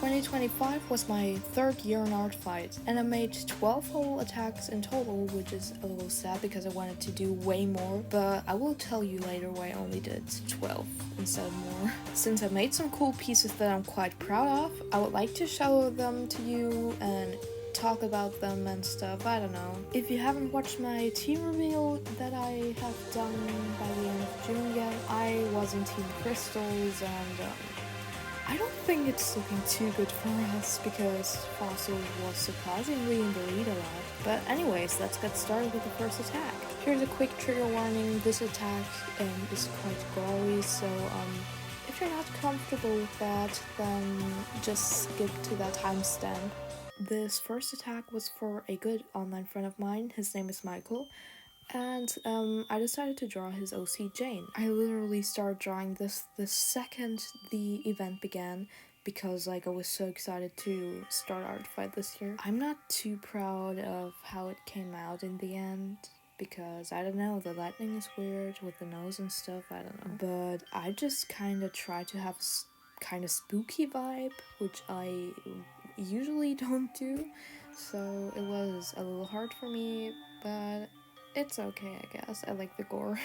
2025 was my third year in art fight, and I made 12 whole attacks in total, which is a little sad because I wanted to do way more, but I will tell you later why I only did 12 instead of more. Since I made some cool pieces that I'm quite proud of, I would like to show them to you and talk about them and stuff, I don't know. If you haven't watched my team reveal that I have done by the end of June yet, I was in Team Crystals and I don't think it's looking too good for us because Fossil was surprisingly in the lead a lot. But anyways, let's get started with the first attack. Here's a quick trigger warning. This attack is quite gory, so if you're not comfortable with that, then just skip to that timestamp. This first attack was for a good online friend of mine. His name is Michael. And I decided to draw his OC Jane. I literally started drawing this the second the event began because I was so excited to start art fight this year. I'm not too proud of how it came out in the end because I don't know, the lightning is weird with the nose and stuff, I don't know. But I just kind of try to have kind of spooky vibe, which I usually don't do. So it was a little hard for me, but it's okay, I guess. I like the gore.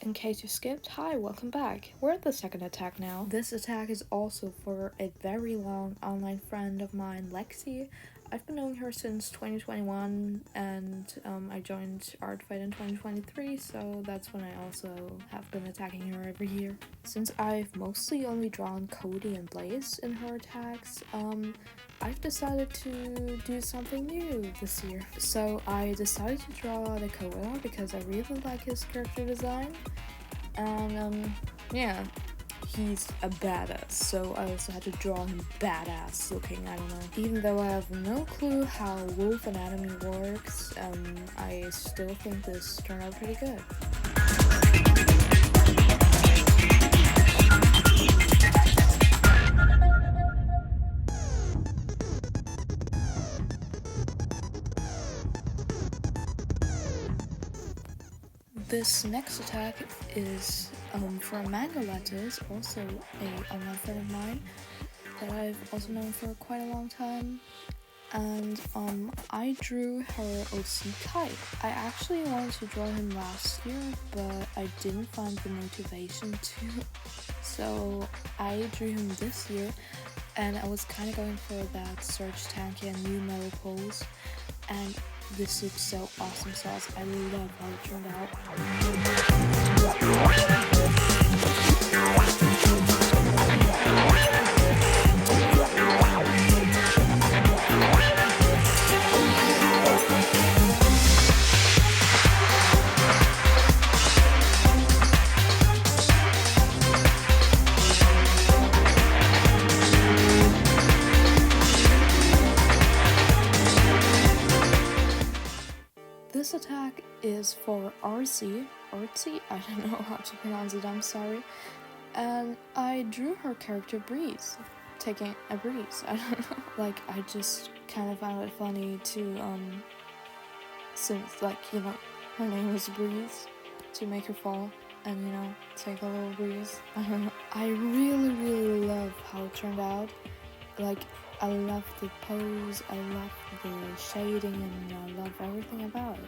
In case you skipped, hi, welcome back. We're at the second attack now. This attack is also for a very long online friend of mine, Lexi. I've been knowing her since 2021 and I joined art fight in 2023, so that's when I also have been attacking her every year. Since I've mostly only drawn Cody and Blaze in her attacks, I've decided to do something new this year. So I decided to draw Dakota because I really like his character design. And yeah, he's a badass, so I also had to draw him badass looking, I don't know. Even though I have no clue how wolf anatomy works, I still think this turned out pretty good. This next attack is for Amanda Letters, also a online friend of mine that I've also known for quite a long time. And I drew her OC Kite. I actually wanted to draw him last year, but I didn't find the motivation to. So I drew him this year, and I was kind of going for that Surge Tanky and new metal pose. And this looks so awesome sauce. I love how it turned out. This attack is for Artsy, I don't know how to pronounce it, I'm sorry. And I drew her character Breeze, taking a breeze, I don't know. I just kind of found it funny to, since, her name is Breeze, to make her fall and, take a little breeze, I don't know. I really, really love how it turned out. I love the pose, I love the shading, and I love everything about it.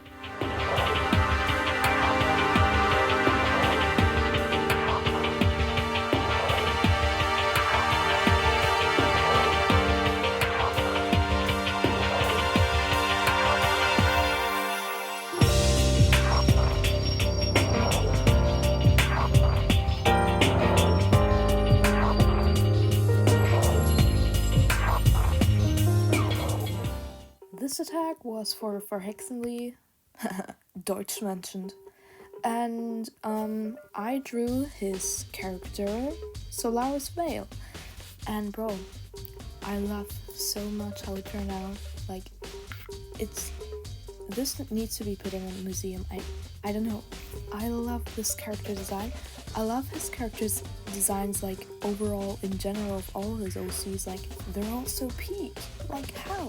This attack was for Verhexenly, Deutsch mentioned, and I drew his character Solaris Veil, and bro, I love so much how it turned out. It's this needs to be put in a museum. I don't know. I love this character design. I love his character's designs, like overall in general of all his OCs. Like they're all so peak. Like how?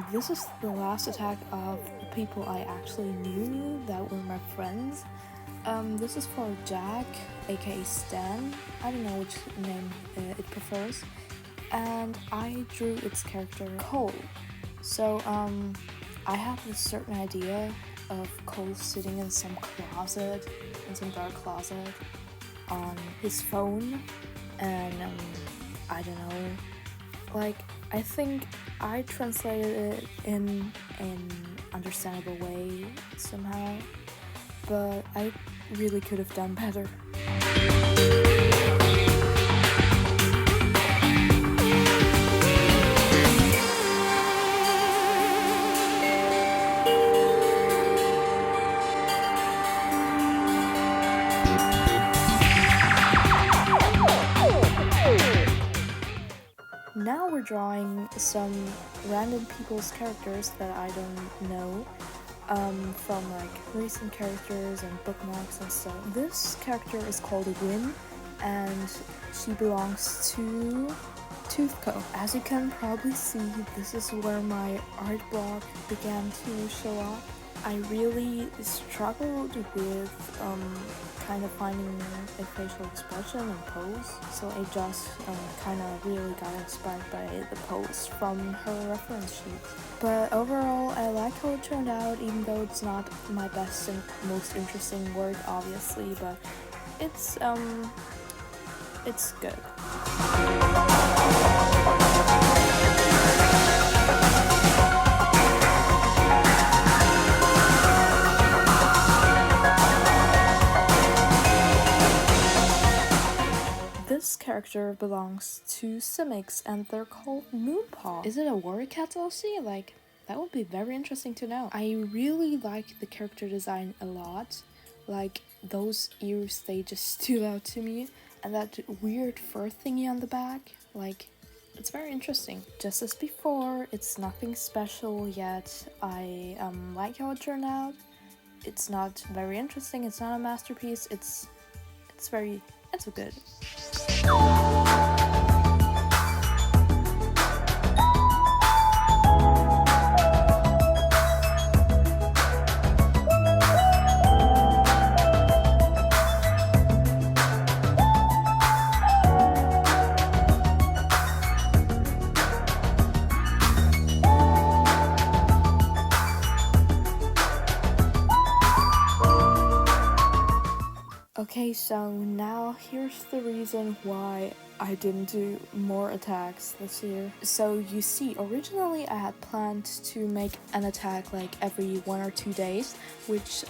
This is the last attack of the people I actually knew that were my friends. This is for Jack, aka Stan. I don't know which name it prefers. And I drew its character Cole. So I have a certain idea of Cole sitting in some closet, in some dark closet, on his phone, and I don't know, like I think I translated it in an understandable way somehow, but I really could have done better. Now we're drawing some random people's characters that I don't know, from like recent characters and bookmarks and stuff. This character is called Win, and she belongs to Toothco. As you can probably see, this is where my art block began to show up. I really struggled with kind of finding a facial expression and pose, so I just kind of really got inspired by the pose from her reference sheet. But overall, I like how it turned out, even though it's not my best and most interesting work, obviously, but it's good. This character belongs to Simics, and they're called Moonpaw. Is it a Warrior Cat OC? Like, that would be very interesting to know. I really like the character design a lot. Like, those ears, they just stood out to me. And that weird fur thingy on the back, like, it's very interesting. Just as before, it's nothing special yet. I like how it turned out. It's not very interesting, it's not a masterpiece, it's good. Okay, so now here's the reason why I didn't do more attacks this year. So you see, originally I had planned to make an attack like every 1 or 2 days, which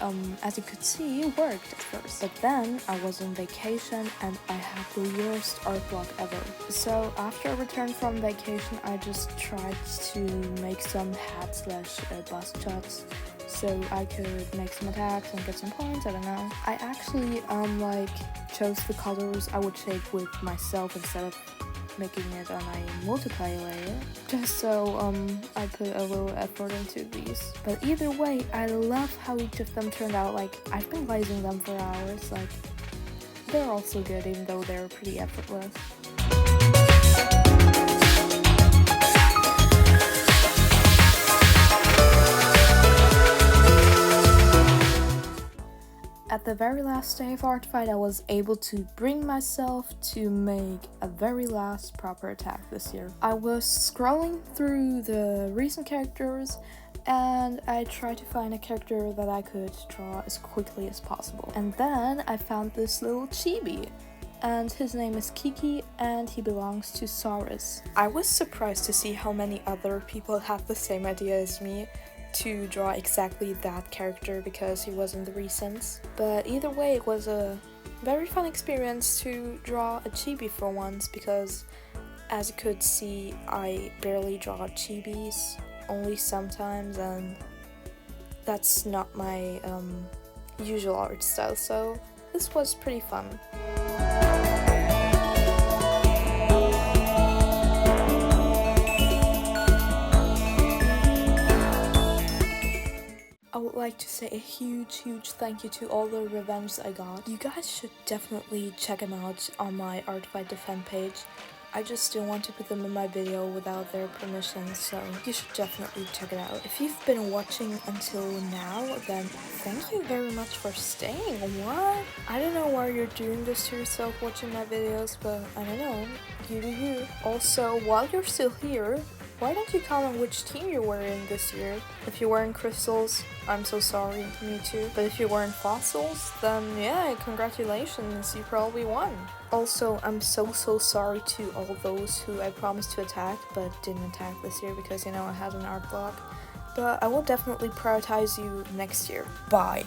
as you could see worked at first. But then I was on vacation and I had the worst art block ever. So after I returned from vacation, I just tried to make some hat/bust shots, so I could make some attacks and get some points, I don't know. I actually chose the colors I would shape with myself instead of making it on a multiplayer layer, just so I put a little effort into these. But either way, I love how each of them turned out. Like, I've been glazing them for hours, like, they're also good even though they're pretty effortless. At the very last day of art fight, I was able to bring myself to make a very last proper attack this year. I was scrolling through the recent characters and I tried to find a character that I could draw as quickly as possible. And then I found this little chibi, and his name is Kiki and he belongs to Solaris. I was surprised to see how many other people had the same idea as me. to draw exactly that character because he was in the recents. But either way, it was a very fun experience to draw a chibi for once, because as you could see, I barely draw chibis, only sometimes, and that's not my usual art style, so this was pretty fun. I would like to say a huge thank you to all the revenge I got. You guys should definitely check them out on my Art Fight Defend page. I just didn't want to put them in my video without their permission, so you should definitely check it out. If you've been watching until now, then thank you very much for staying. What? I don't know why you're doing this to yourself watching my videos, but I don't know. You do you. Also, while you're still here, why don't you comment which team you're wearing this year? If you're wearing crystals, I'm so sorry, me too. But if you're wearing fossils, then yeah, congratulations, you probably won. Also, I'm so sorry to all those who I promised to attack but didn't attack this year because, you know, I had an art block. But I will definitely prioritize you next year. Bye.